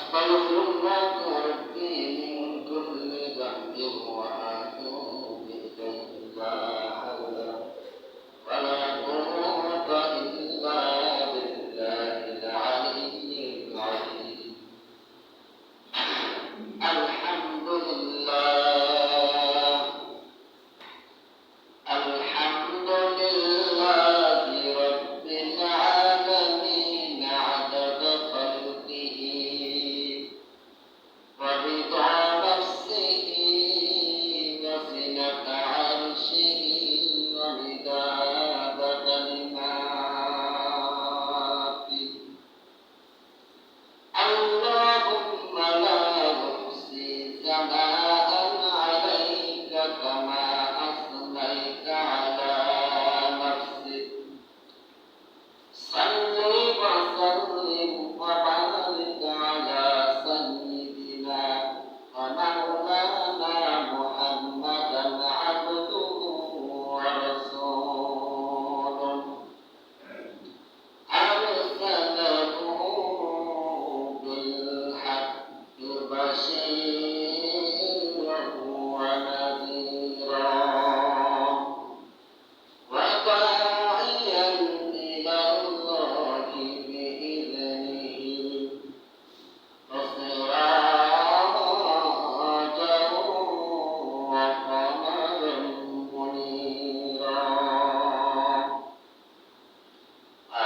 أستغفر الله ربي من كل ذنب وأتوب إليه لا حول ولا قوة إلا بالله العلي العظيم. الحمد لله الحمد لله رب العالمين عدد خلقه ورضا نفسه وزنة عرشه ومداد كلماته. اللهم لا نحصي ثناء عليك كما أثنيت على نفسك. صل وسلم وبارك على سيدنا ومولانا محمدا عبده ورسوله أرسله بالحق بشيرا ونذيرا وداعيا إلى الله بإذنه وسراجا وقمرا منيرا.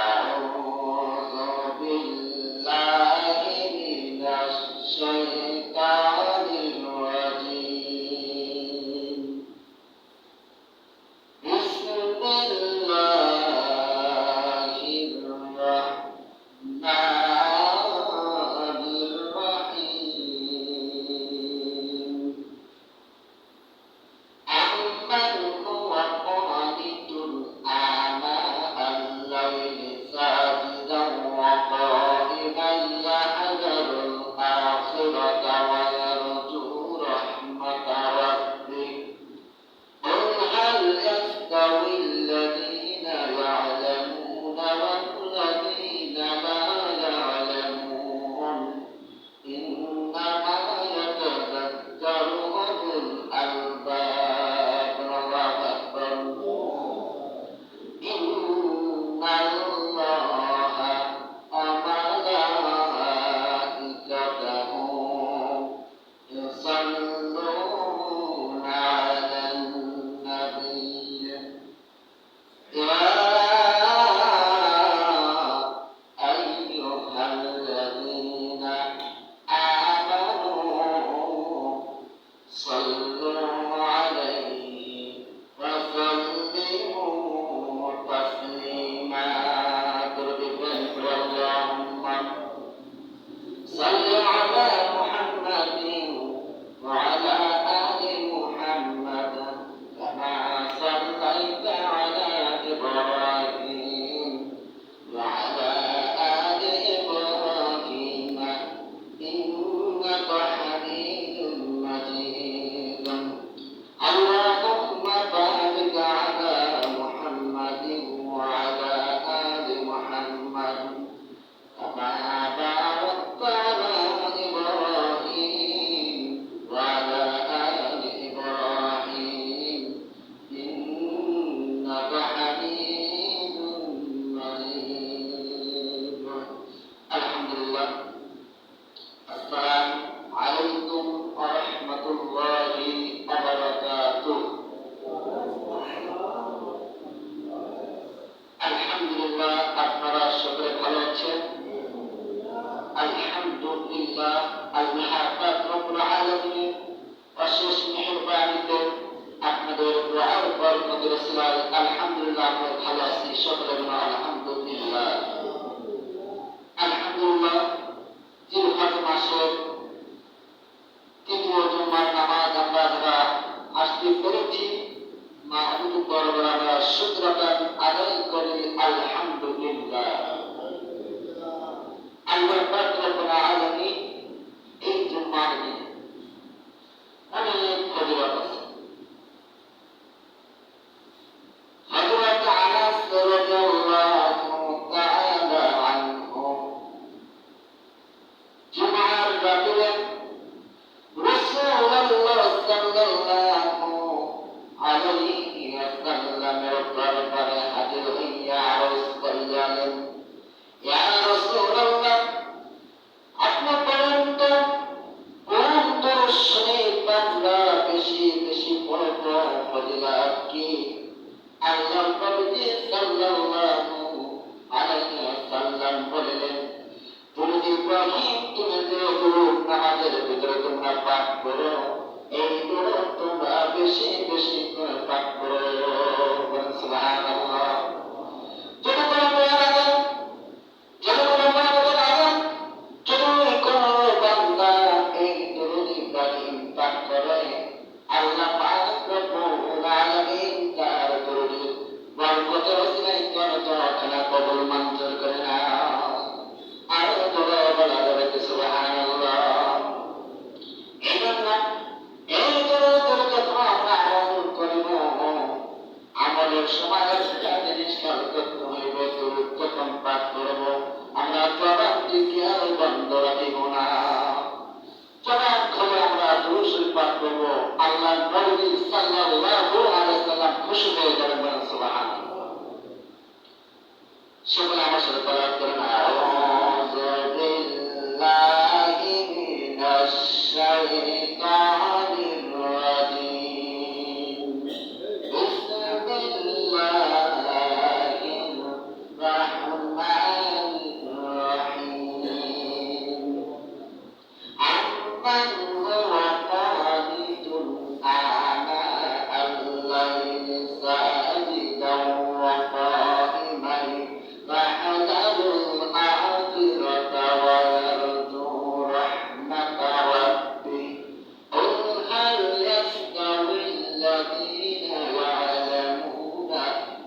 أعوذ بالله من الشيطان الرجيم. بسم الله الرحمن الرحيم. أمن هو قانت آناء الليل ساجدا وقائما يحذر الآخرة ويرجو رحمة ربه. قل هل يستوي الذين يعلمون والذين لا يعلمون؟ إنما يتذكر أولو الألباب. الله أكبر. إن الله وملائكته يصلون على النبي. يا أيها الذين آمنوا صلوا عليه وسلموا تسليما. اللهم صل على محمد وعلى آل محمد كما صليت على إبراهيم وعلى آل إبراهيم إنك حميد مجيد. اللهم بارك على محمد وعلى آل محمد كما باركت على إبراهيم وعلى آل إبراهيم إنك حميد مجيد. الحمد لله. السلام عليكم ورحمة الله وبركاته. আলহামদুলিল্লাহ, আপনারা সকলে ভালো আছেন? আলহামদুলিল্লাহ, আল্লাহ পাক রব্বুল আলামিন অশেষ মেহেরবানিতে আপনাদের দুআর বরকতের ওসিলায় আলহামদুলিল্লাহ আমরা ভালো আছি। সকলে বলুন আলহামদুলিল্লাহ। আলহামদুলিল্লাহ, জিলহজ মাসের তৃতীয় জুমার নামাজ আমরা যারা আসতে পেরেছি, মাহবুব দরবারে আমরা শুকরান আদায় করি আলহামদুলিল্লাহ। আল্লাহ পাক রব্বুল আলামিন এই জুমার দিনে অনেক ফজিলত আছে। হযরত আনাস রাদিয়াল্লাহু তাআলা আনহু রাখলেন রাসূলুল্লাহ সাল্লাল্লাহু আলাইহি ওয়াসাল্লামের দরবারে হাজির হইয়া আরজ করলেন, ইয়া রাসূলুল্লাহ, আপনি বলেন তো কোন দরুদ শরীফ আমরা বেশি বেশি পড়ব, ফজিলত কি? আল্লাহর নবী সাল্লাল্লাহু আলাইহি ওয়াসাল্লাম বললেন, দুরূদ ইব্রাহিম তুমি যে দুরূদ নামাজের ভিতরে তোমরা পাঠ করো, এই দুরূদ তোমরা বেশি বেশি করে পাঠ করো। সুবহানাল্লাহ। যদি কোনো বান্দা এই দুরূদ ইব্রাহিম পাঠ করে, আল্লাহ পাক রব্বুল আলামিন তার দুরূদ বরকতের ওসিলায় দোয়াখানা কবুল মঞ্জুর করে না। আরো বলা যাবে সুবহানাল্লাহ। এজন্য এই দুরূদের যখন আমরা আমল করিব, আমলের সময় একটা জিনিস খেয়াল করতে হইবে, দুরূদ যখন পাঠ করব আমরা জবান দিকে আর বন্ধ রাখিব না। জবান খুলে আমরা দুরূদ শরীফ পাঠ করব, আল্লাহর নবী সাল্লাল্লাহু আলাইহি ওয়াসাল্লাম খুশি হয়ে যাবেন। সুবহানাল্লাহ। সকলে আমার সাথে পাঠ করেন, আউযু বিল্লাহি মিনাশ শাইতানির রাজীম, বিসমিল্লাহির রাহমানির রাহিম, আম্মান হুয়া কানিতুন আনা আল-লাইলি সাজিদান ওয়া কাইমান يحذر الآخرة ويرجو رحمة ربه قل هل يستوي الذين يعلمون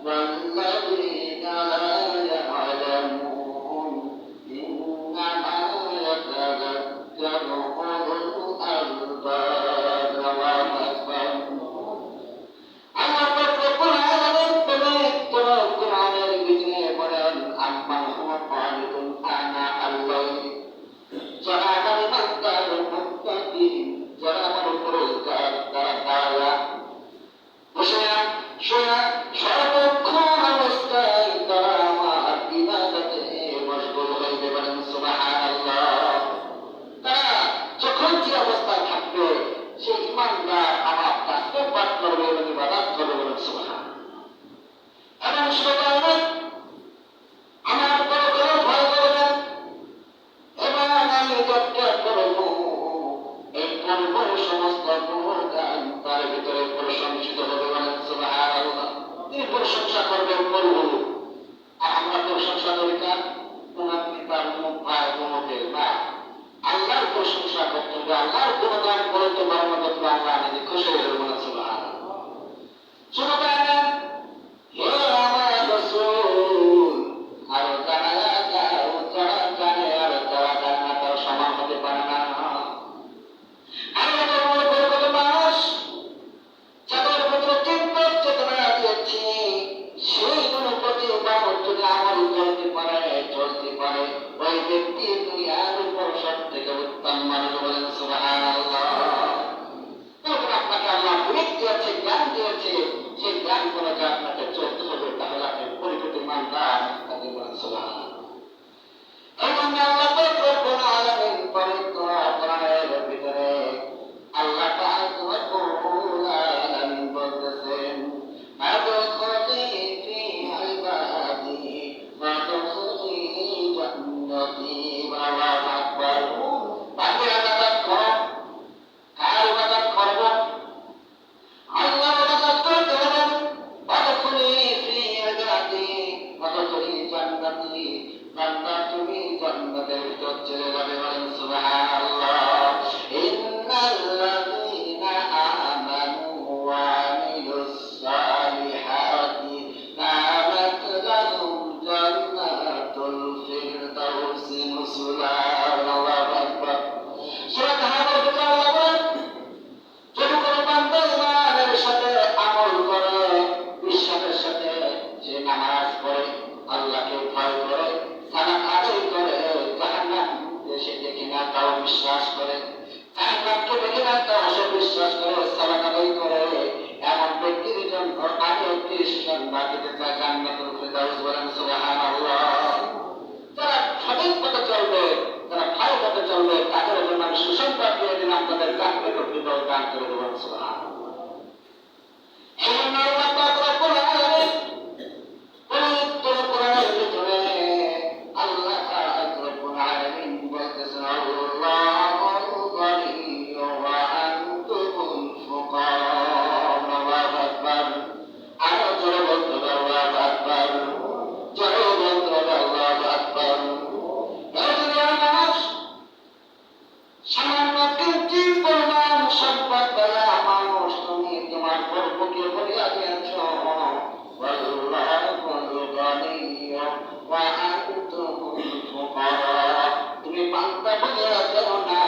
والذين لا يعلمون إنما يتذكر أولو الألباب ومثل সর্বক্ষণ অবস্থায় তারা আমার ইবাদতে মশগুল হইতে পারেন। সুবহানাল্লাহ। তারা যখন যে অবস্থায় থাকবে সেই ইমানদার আমার তাসবিহ পাঠ করবে এবং ইবাদত করবে। বলেন সুবহানাল্লাহ। এবং সবাই আমার বড় করে ভয় করবেন এবং আমি যতটা করব এই করব সমস্ত গুণগান তার ভিতরে প্রশংসিত হবে। বলেন সুবহানাল্লাহ। তিনি প্রশংসা করবেন করব, আর আমরা প্রশংসা করি কার? তোমার পিতার মুখ ভাই মুখের না, আল্লাহর প্রশংসা করতে হবে। আল্লাহর গুণগান করতে বর্ণনা করতে আল্লাহ নিজে খুশি হয়ে যাবে। বলেন সুবহানাল্লাহ। সুবহানাল্লাহ। হে আমার রাসূল, আর জানায়া দাও, যারা জানে আর যারা জানে না তার সমান হতে পারে না। আমি কত মানুষ যাদের ভিতরে চিন্তা চেতনা দিয়েছি, সেইগুলো প্রতি মানুষ যদি আমল করতে পারে, চলতে পারে, ওই ব্যক্তি দুনিয়ার উপর সব থেকে উত্তম মানুষ। বলেন সুবহানাল্লাহ। আপনাকে আল্লাহ বিবেক দিয়েছে, জ্ঞান দিয়েছে, সেই জ্ঞান করে যে আপনাকে চলতে হবে, তাহলে আপনি পরিপূর্ণ ইমানদার। সুবহানাল্লাহ। এবং আল্লাহ রব্বুল আলামিন পবিত্র বিশ্বাস করে, জান্নাতকে দেখে না তা অবিশ্বাস করে, সালাত আদায় করে, এমন ব্যক্তির জন্য আমি একটি সুসংবাদ দিতে চাই, জান্নাতুল ফিরদাউস। বলেন সুবহানাল্লাহ। যারা সঠিক পথে চলবে, যারা ভালো পথে চলবে, তাদের জন্য আমি সুসংবাদ দিয়ে দিলাম, তাদের জান্নাতুল ফিরদাউস দান করে দেবেন। সুবহানাল্লাহ। এই জন্য আল্লাহ পাক রব্বুল আলামিন পবিত্র কোরআনের ভিতরে আল্লাহ পাক রব্বুল আলামিন বলতেছেন, আল্লাহুল গনিয়্যু ওয়া আনতুমুল ফুকারা। আল্লাহু আকবার। আরো জোরে বলতে হবে আল্লাহু আকবার। জোরে বলতে হবে আল্লাহু আকবার। এই দুনিয়ার মানুষ সামান্য কিঞ্চিৎ পরিমাণ সম্পদ দ্বারা মানুষ তুমি তোমার গর্বকে ভরিয়া দিয়েছ। তুমি বান্দা বলিয়া দেও না,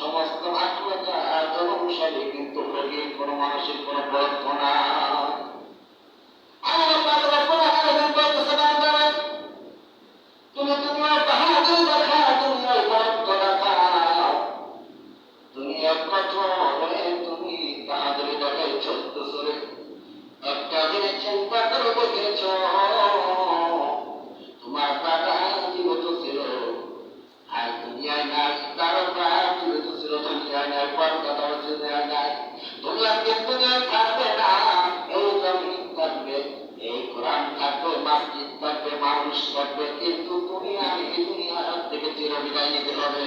সমস্ত আত্মতা এবং সবই কিন্তু ফকির, কোনো মানুষের কোনো বদ্ধ না। আল্লাহ পাক রব্বুল আলামিন বলতেছে, বান্দারা তুমি দুনিয়ার বাহাদুরি দেখা, দুনিয়ার বদ্ধ দেখা, দুনিয়ার কঠোরে তুমি বাহাদুরি দেখাই চলতেছ রে। একটা দিনে চিন্তা করে দেখেছ, তোমার দাদা জীবিত ছিল আর দুনিয়ায় নাই, তার বাপ জীবিত ছিল দুনিয়ায় নাই, পরদাদাও দুনিয়ায় নাই। দুনিয়ার দিন দুনিয়ায় থাকবে না, এই জমিন থাকবে, এই কোরআন থাকবে, মসজিদ থাকবে, মানুষ থাকবে, কিন্তু তুমি আমি এই দুনিয়ার থেকে চিরবিদায় নিতে হবে।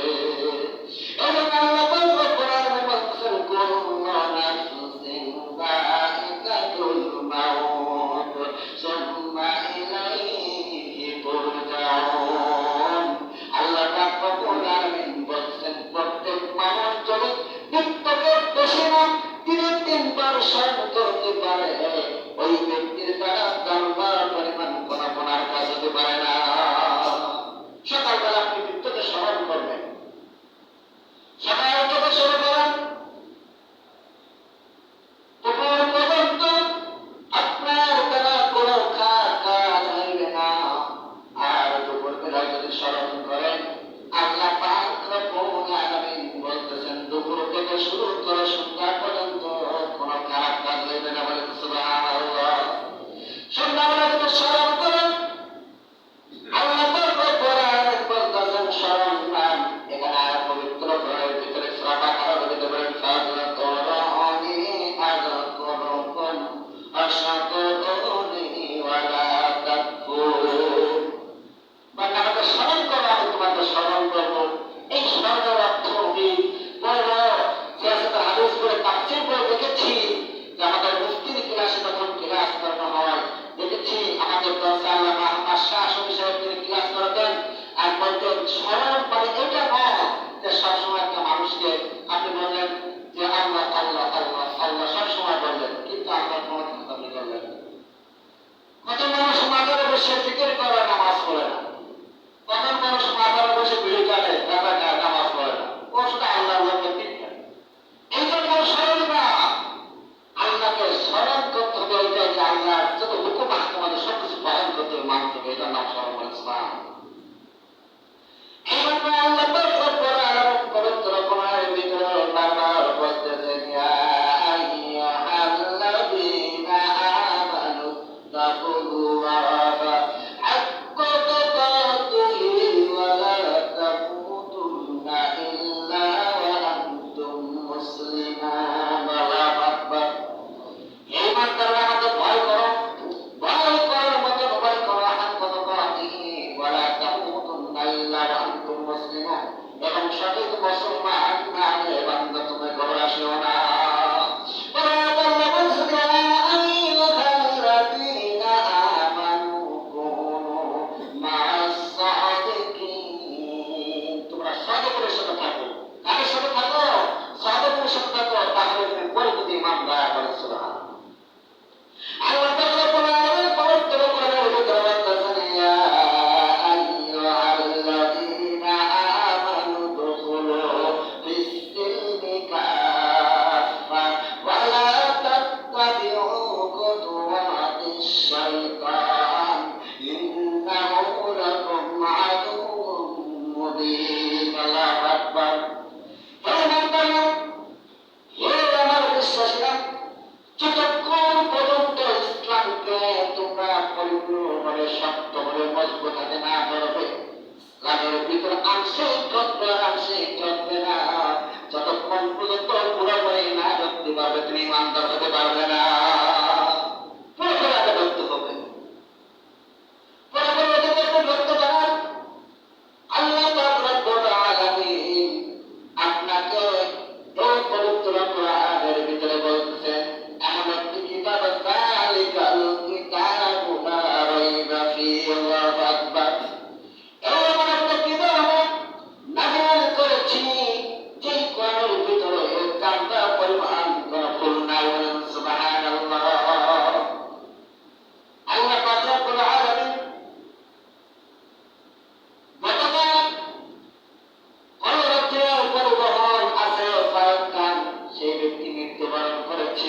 এবং আল্লাহ পাক রব্বুল আলামিন বলতেছেন, কুল্লু নাফসিন যায়িকাতুল মাউত সুম্মা ইলাইহি তুরজাউন। আল্লাহ পাক রব্বুল আলামিন বলতেছেন, প্রত্যেক মানুষ যদি মৃত্যুকে বেশি না ৩-৩ বার স্মরণ করতে পারে, ওই ব্যক্তির দ্বারা জান্নাতের পরিমাণ কোন কাজ হতে পারে না। সকালবেলা আপনি মৃত্যুকে স্মরণ করবেন,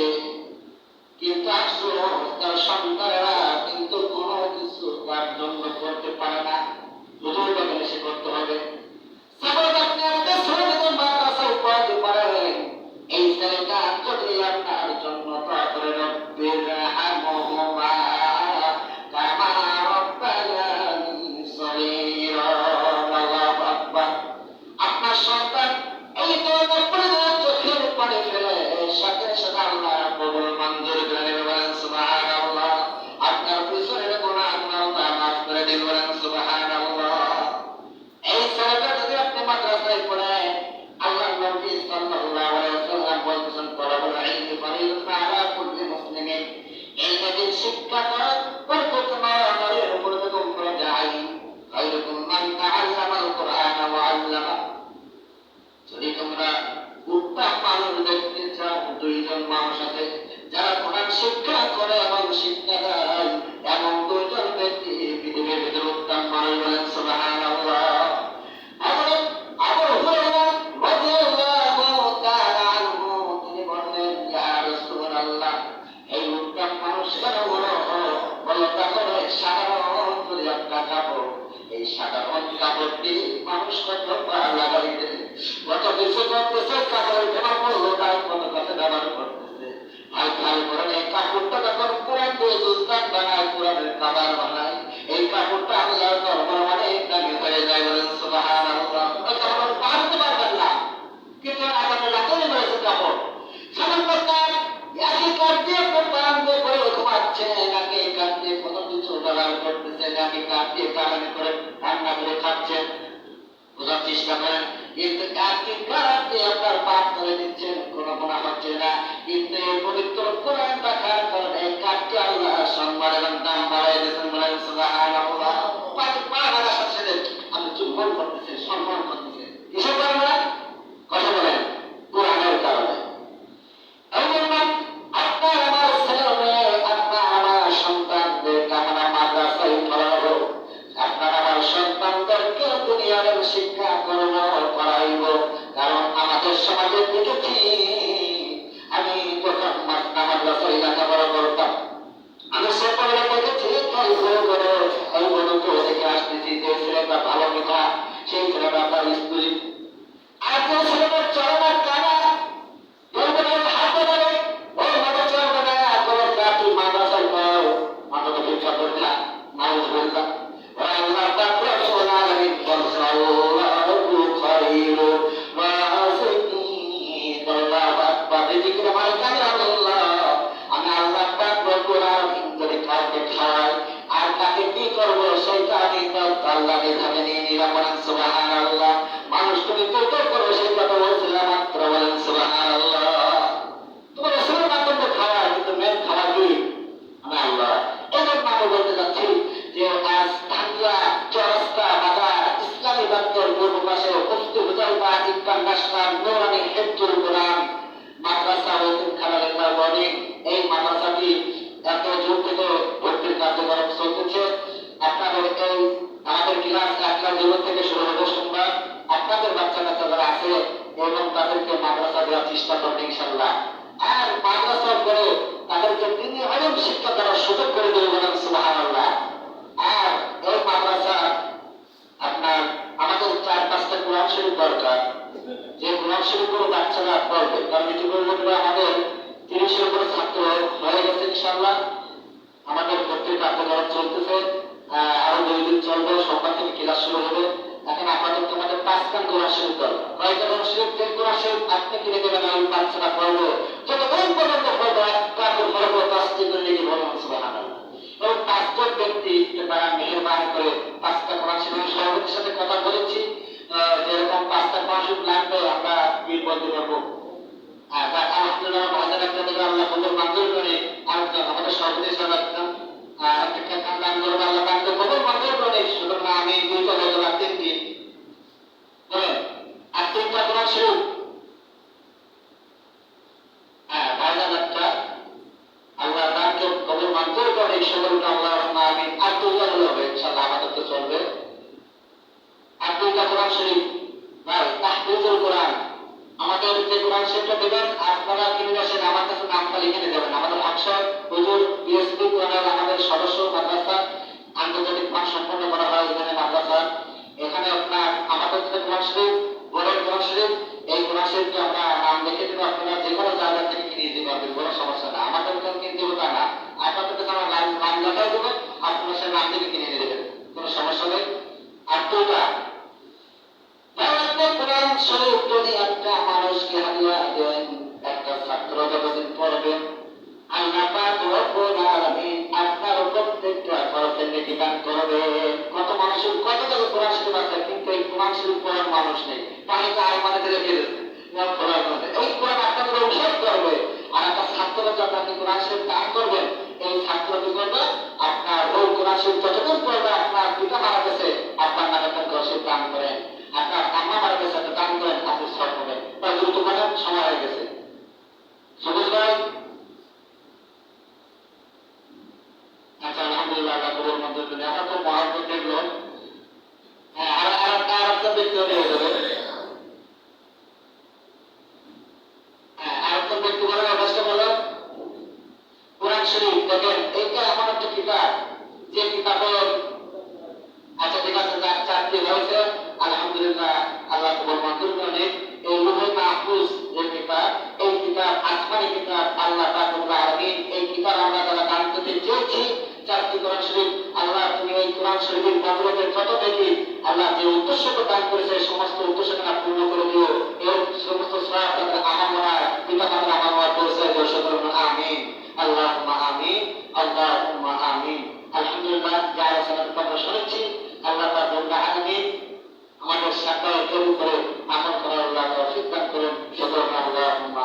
আসছে, কিন্তু আফসোস তার সন্তানেরা কিন্তু কোনো কিছু তার জন্য করতে পারে না, হুজুর বলেন সে করতে হবে। সাপোজ আপনি একটা ছেলেকে মাদ্রাসায় পড়াতে পারেন, এই ছেলেটা যদি আপনার জন্য দোয়া করে রব্বির হামহুমা কামা রাব্বায়ানি সগীরা, আল্লাহু আকবার। আপনার সন্তান এই ধরনের পরিবার চোখের পানি ফেলে সাথে সাথে আল্লাহ কবুল মঞ্জুর করে নেবে, বলেন সুবহানাল্লাহ। আপনার পিছনের গুনাহ আল্লাহ মাফ করে দিবেন, বলেন সুবহানাল্লাহ। এই ছেলেটা যদি আপনি মাদ্রাসায় পড়েন, আল্লাহ নবী সাল্লাল্লাহু আলাইহি ওয়াসাল্লাম বলতেছেন তলাবুল ইলমি ফরিদাতুন আলা কুল্লি মুসলিমিন, এই নবীর শিক্ষা করা প্রত্যেক নারীর উপর বেগম করে যায়। খায়রুকুম মান তাআল্লামাল কুরআন ওয়া আল্লামা। যদি তোমরা উত্তম মানুষ দেখতে চাও, দুইজন মানুষ আছে যারা কোরআন শিক্ষা করে এবং শিক্ষা দেয়, এমন দুইজন ব্যক্তি পৃথিবীর ভিতরে উত্তম মানুষ, বলেন সুবহানাল্লাহ। হযরত আবু হুরায়রা রাদিয়াল্লাহু তাআলা আনহু তিনি বললেন, ইয়া রাসূলুল্লাহ, এই উত্তম মানুষের হলো তাহলে সাধারণ যদি একটা কাপড়, এই সাধারণ কাপড়টি মানুষ কত লাগাইতে, কত কিছু করতেছে, কাপড়ের ব্যবহার করলো, তাই কত কাছে ব্যবহার করতেছে। আর খেয়াল করেন, এই কাপড়টা যখন কোরআন দিয়ে দুস্তান বানায়, কোরআনের কাবার বানায়, এই কাপড়টা আল্লাহর দরবারে অনেক দামি হয়ে যায়, বলেন সুবহানাল্লাহ। কাপড় পারতে পারবেন না, কিন্তু আমাদের লাগাই রয়েছে কাপড়। সাধারণ একই কাঠ দিয়ে আপনার বারাম দিয়ে করে ঘুমাচ্ছে, নাকি এই কাঠ দিয়ে কত কিছু ব্যবহার করতেছে, নাকি কাঠ দিয়ে চালানি করে রান্না করে খাচ্ছেন, বোঝার চেষ্টা করেন। কিন্তু একই কাঠ দিয়ে আপনার পাপ করে দিচ্ছেন, কোনো গুনাহ হচ্ছে না, কিন্তু এই পবিত্র কোরআন রাখার কারণে এই কাঠটি আল্লাহ সম্মান এবং দাম বাড়াই দিয়েছেন, বলেন সুবহানাল্লাহ। পা লাগার সাথে সাথে আপনি চুম্বন করতেছেন, সম্মান করতেছেন, কিসের কারণে? কথা বলেন, কোরআনের কারণে। আপনার আমার ছেলে মেয়ে, আপনার আমার সন্তানদেরকে আমরা মাদ্রাসায় পড়াবো, আপনার আমার সন্তানদেরকে দুনিয়ার শিক্ষা করব, করাইব। কারণ আমাদের সমাজে দেখেছি, আমি যখন মাদ্রাসায় লেখাপড়া করতাম, আমি সকলে দেখেছি এই গণিত থেকে আসতেছি, যে ছেলেটা ভালো মেধা, সেই ছেলেটা তার স্কুলে, আর যে ছেলেটা চরমার টানা হাতে ধরে ওই মাথা চলবে না, করে চাকরি মাদ্রাসায় পাও, মাথাটা ভিক্ষা করলা, মানুষ বললাম আল্লাহ পাক রব্বুল আলামিন বলছেন, আল্লাহু খায়রু রাযিকিন, আল্লাহু আকবার। জিকির আমার কানে আল্লাহ, আমি আল্লাহ পাক রব্বুল আলামিন যদি কাউকে খাওয়াই আর তাকে কি করবো, সেইটা আমি আল্লাহ নিধানে নিয়ে নিলাম, বলেন সুবহানাল্লাহ। মানুষ তুমি তো করো, সেই কথা বলছিলাম মাত্র, বলেন সুবহানাল্লাহ। তোমার রসুলের মাধ্যমে খাওয়া, কিন্তু মেন খাওয়া কি? আমি আল্লাহ। এই জন্য আমি বলতে চাচ্ছি যে আজ ঢাকা চৌরাস্তা বাজার ইসলামী ব্যাংকের পূর্ব পাশে মুফতি হুজাইফা ইন্টারন্যাশনাল নূরানী হিফজুল কোরআন মাদ্রাসা ও তিনখানা বোর্ডিং, এই মাদ্রাসাটি এত যুগ থেকে ভর্তির কার্যক্রম চলতেছে। আপনাদের এই আমাদের ক্লাস 1 থেকে শুরু হবে সোমবার। আপনাদের বাচ্চা কাচ্চা যারা আছে এবং তাদেরকে মাদ্রাসা দেওয়ার চেষ্টা করবেন ইনশাআল্লাহ। আর মাদ্রাসার পরে তাদেরকে দ্বীনি ইলম শিক্ষা দেওয়ার সুযোগ করে দেবে, বলেন সুবহানাল্লাহ। আর এই মাদ্রাসা আপনার আমাদের 4-5টা কোরআন শরীফ দরকার, যে কোরআন শরীফগুলো বাচ্চারা পড়বে, কারণ ইতিপূর্বে আমাদের 30-এর উপরে ছাত্র হয়ে গেছে ইনশাআল্লাহ। আমাদের ভর্তির কার্যক্রম চলতেছে, আরো 2 দিন চলবে, সোমবার থেকে ক্লাস শুরু হবে। এখন আমাদের তোমাদের 5টা কোরআন শরীফ দরকার। কয়টা কোরআন শরীফ? 3 কোরআন শরীফ আপনি কিনে দেবেন, আমি বাচ্চারা পড়বো, যতক্ষণ পর্যন্ত পড়বো একটা পড়বো, 10টি করে লিখে বলবো সুবহানাল্লাহ। এবং 5জন ব্যক্তি তারা মেহেরবানি করে 5টা কোরআন শরীফ সভাপতির সাথে কথা বলেছি, যেরকম 5টা কোরআন শরীফ লাগবে আমরা কি বলতে পারবো। আলহামদুলিল্লাহ বাজার একটা থেকে আল্লাহ কবুল মঞ্জুর করে, আর আমাদের সভাপতির সাথে একটা দান করবো, আল্লাহ তাকে কবুল মঞ্জুর করে। সুতরাং আমি 2টা হয়ে গেল, 3টি বলেন, আর 3টা কোরআন শরীফ, বাজার একটা আল্লাহ তাকে কবুল মঞ্জুর করে, সকলকে আল্লাহ আমিন। আর 2টা হলে হবে ইনশাআল্লাহ, আমাদের তো চলবে। আর 2টা কোরআন শরীফ ভাই তাহফিজুল কোরআন আমাদের যে কোরআন শরীফটা দেবেন আপনারা কিনে আসেন, আমার কাছে নামটা লিখে নিয়ে যাবেন। আমাদের হকসার হুজুর বিএসপি কোরআনের আমাদের সদস্য মাদ্রাসা আন্তর্জাতিক মান সম্পন্ন করা হয় এখানে মাদ্রাসা। এখানে আপনার আমাদের যে কোরআন শরীফ বড় কোরআন শরীফ, এই কোরআন শরীফকে আমরা নাম লিখে দেবো, আপনারা যে কোনো জায়গা থেকে কিনে দিতে পারবেন, কোনো সমস্যা না। আমাদের কাছে কিনতে হবে তা না, আপনাদের কাছে আমার নাম লেখাই দেবো, আপনারা সে নাম থেকে কিনে নিয়ে দেবেন, কোনো সমস্যা নেই। আর দুটা কোরআন শরীফ যদি একটা মানুষকে হাদিয়া দেন, একটা ছাত্র যতদিন পড়বে, আল্লাহ পাক রব্বুল আলামিন আপনার প্রত্যেকটা খরচের নেকি দান করবে। কত মানুষের কত কত কোরআন শরীফ আছে, কিন্তু এই কোরআন শরীফ পড়ার মানুষ নেই, পানিতে আলমারিতে রেখে দিচ্ছে। এই কোরআন আপনাদের অনুসরণ করবে, আর একটা ছাত্র যখন আপনি কোরআন শরীফ দান করবেন, এই ছাত্র কি করবে, আপনার ওই কোরআন শরীফ যতদিন পড়বে, আপনার পিতা মারা গেছে আপনার নামে একটা কোরআন শরীফ দান করেন, আপনার আম্মা মারা গেছে একটা দান করেন, আপনি সব করবেন। তাই দ্রুত করেন, সময় হয়ে গেছে। সবুজ ভাই, আচ্ছা আলহামদুলিল্লাহ, আল্লাহ কবুল মঞ্জুর করুন। এখন তো মহাব্বত দেখলো, হ্যাঁ আর একটা ব্যক্তি হয়ে যাবে, হ্যাঁ আরেকটা ব্যক্তি বলে অবস্থা বলো। কোরআন শরীফ দেখেন, এইটা এমন একটা কিতাব, যে কিতাবের আচ্ছা ঠিক আছে, চারটি হয়েছে আলহামদুলিল্লাহ, আল্লাহ কবুল মঞ্জুর করেন। এই রূহে মাহফুজ যে কিতাব, এই কিতাব আসমানি কিতাব, আল্লাহ পাক রব্বুল আলামিন এই কিতাব আমরা যারা দান করতে চেয়েছি, চারটি কোরআন শরীফ, আল্লাহ তুমি এই কোরআন শরীফের বদলতে যত দেখি আল্লাহ যে উদ্দেশ্যকে দান করেছে সমস্ত উদ্দেশ্যকে না পূর্ণ করে দিও। এর সমস্ত সওয়াব তাদের আমার মনে পিতা মাতার আমার মনে পৌঁছে দিও। সকলে আমিন, আল্লাহুম্মা আমিন, আল্লাহুম্মা আমিন। আলহামদুলিল্লাহ, যা আমরা শুনেছি, আল্লাহ পাক রব্বুল আলামিন আমাদের সাথে কবুল করে আমল করার আল্লাহ তৌফিক দান করুন। সকলে আল্লাহুম্মা